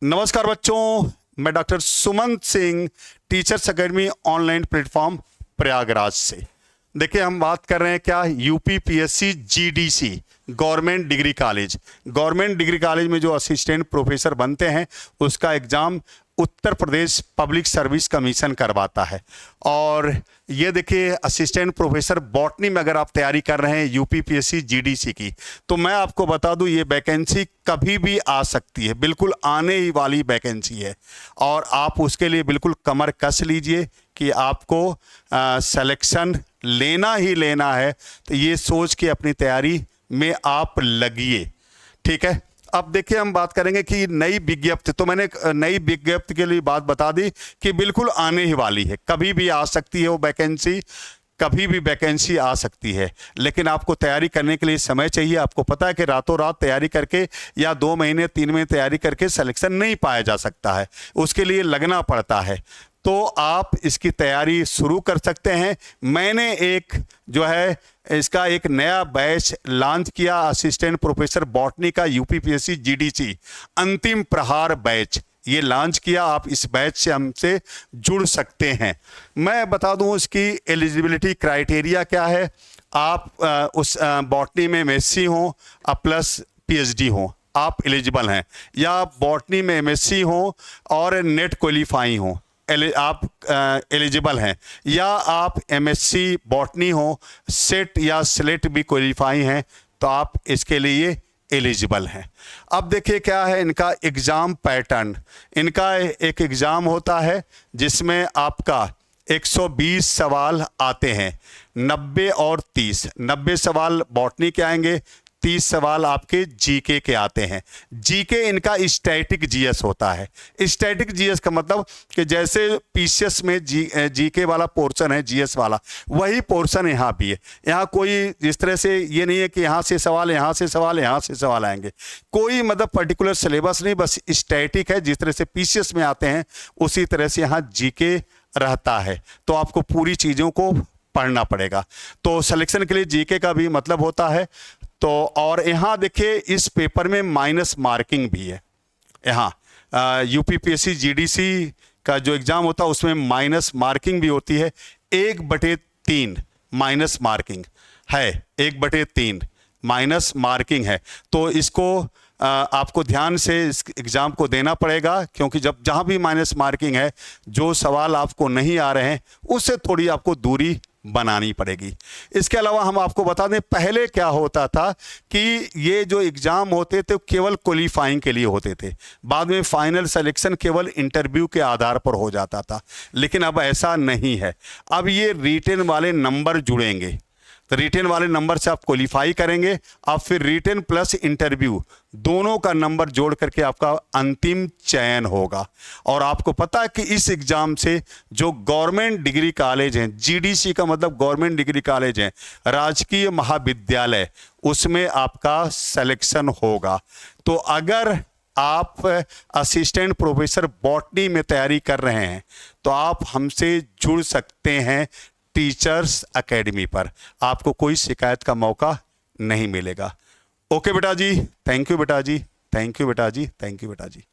नमस्कार बच्चों, मैं doctor Sumant Singh, teachers academy online platform Prayagraj से। देखिए, हम बात कर रहे हैं क्या, UP PSC GDC government degree college. Government degree college में जो असिस्टेंट प्रोफेसर बनते हैं उसका exam Uttar Pradesh public service commission करवाता है। और ये देखिए, असिस्टेंट प्रोफेसर बॉटनी में अगर आप तैयारी कर रहे हैं यूपी पीएससी जीडीसी की, तो मैं आपको बता दूं ये वैकेंसी कभी भी आ सकती है, बिल्कुल आने ही वाली वैकेंसी है। और आप उसके लिए बिल्कुल कमर कस लीजिए कि आपको सिलेक्शन लेना ही लेना है। तो ये सोच के अपनी तैयारी में आप लगिए, ठीक है। अब देखिए, हम बात करेंगे कि नई विज्ञप्ति, तो मैंने नई विज्ञप्ति के लिए बात बता दी कि बिल्कुल आने ही वाली है, कभी भी आ सकती है वो वैकेंसी, कभी भी वैकेंसी आ सकती है। लेकिन आपको तैयारी करने के लिए समय चाहिए। आपको पता है कि रातों रात तैयारी करके या 2 महीने 3 महीने तैयारी करके सिलेक्शन नहीं पाया जा सकता है, उसके लिए लगना पड़ता है। तो आप इसकी तैयारी शुरू कर सकते हैं। मैंने एक जो है इसका एक नया बैच लॉन्च किया, असिस्टेंट प्रोफेसर बॉटनी का यूपी पीएससी जीडीसी अंतिम प्रहार बैच, ये लॉन्च किया। आप इस बैच से हमसे जुड़ सकते हैं। मैं बता दूं इसकी एलिजिबिलिटी क्राइटेरिया क्या है। आप उस बॉटनी में एमएससी हो प्लस पीएचडी हो, आप एलिजिबल हैं। या बॉटनी में एमएससी हो और नेट क्वालिफाई हो, आप एलिजिबल हैं। या आप एमएससी बॉटनी हो, सेट या स्लेट भी क्वालिफाई हैं, तो आप इसके लिए एलिजिबल हैं। अब देखिए क्या है इनका एग्ज़ाम पैटर्न। इनका एक एग्ज़ाम होता है जिसमें आपका 120 सवाल आते हैं, 90 और 30। 90 सवाल बॉटनी के आएंगे, 30 सवाल आपके जीके के आते हैं। जीके इनका स्टैटिक जीएस होता है। स्टैटिक जीएस का मतलब कि जैसे पीसीएस में जीके वाला पोर्शन है, जीएस वाला, वही पोर्शन यहाँ भी है। यहाँ कोई जिस तरह से ये नहीं है कि यहाँ से सवाल, यहाँ से सवाल, यहाँ से सवाल आएंगे, कोई मतलब पर्टिकुलर सिलेबस नहीं, बस स्टैटिक है। जिस तरह से पीसीएस में आते हैं उसी तरह से यहाँ जीके रहता है। तो आपको पूरी चीज़ों को पढ़ना पड़ेगा। तो सिलेक्शन के लिए जीके का भी मतलब होता है। तो और यहाँ देखिए, इस पेपर में माइनस मार्किंग भी है। यहाँ यूपी पीएससी जीडीसी का जो एग्ज़ाम होता है उसमें माइनस मार्किंग भी होती है। 1/3 माइनस मार्किंग है, 1/3 माइनस मार्किंग है। तो इसको आपको ध्यान से इस एग्ज़ाम को देना पड़ेगा, क्योंकि जब जहाँ भी माइनस मार्किंग है, जो सवाल आपको नहीं आ रहे हैं उससे थोड़ी आपको दूरी बनानी पड़ेगी। इसके अलावा हम आपको बता दें, पहले क्या होता था कि ये जो एग्ज़ाम होते थे केवल क्वालिफाइंग के लिए होते थे, बाद में फाइनल सिलेक्शन केवल इंटरव्यू के आधार पर हो जाता था। लेकिन अब ऐसा नहीं है, अब ये रिटेन वाले नंबर जुड़ेंगे। तो रिटेन वाले नंबर से आप क्वालिफाई करेंगे, आप फिर रिटेन प्लस इंटरव्यू दोनों का नंबर जोड़ करके आपका अंतिम चयन होगा। और आपको पता है कि इस एग्ज़ाम से जो गवर्नमेंट डिग्री कॉलेज हैं, जीडीसी का मतलब गवर्नमेंट डिग्री कॉलेज हैं, राजकीय महाविद्यालय, उसमें आपका सिलेक्शन होगा। तो अगर आप असिस्टेंट प्रोफेसर बॉटनी में तैयारी कर रहे हैं तो आप हमसे जुड़ सकते हैं टीचर्स एकेडमी पर। आपको कोई शिकायत का मौका नहीं मिलेगा। ओके बेटा जी, थैंक यू बेटा जी, थैंक यू बेटा जी, थैंक यू बेटा जी।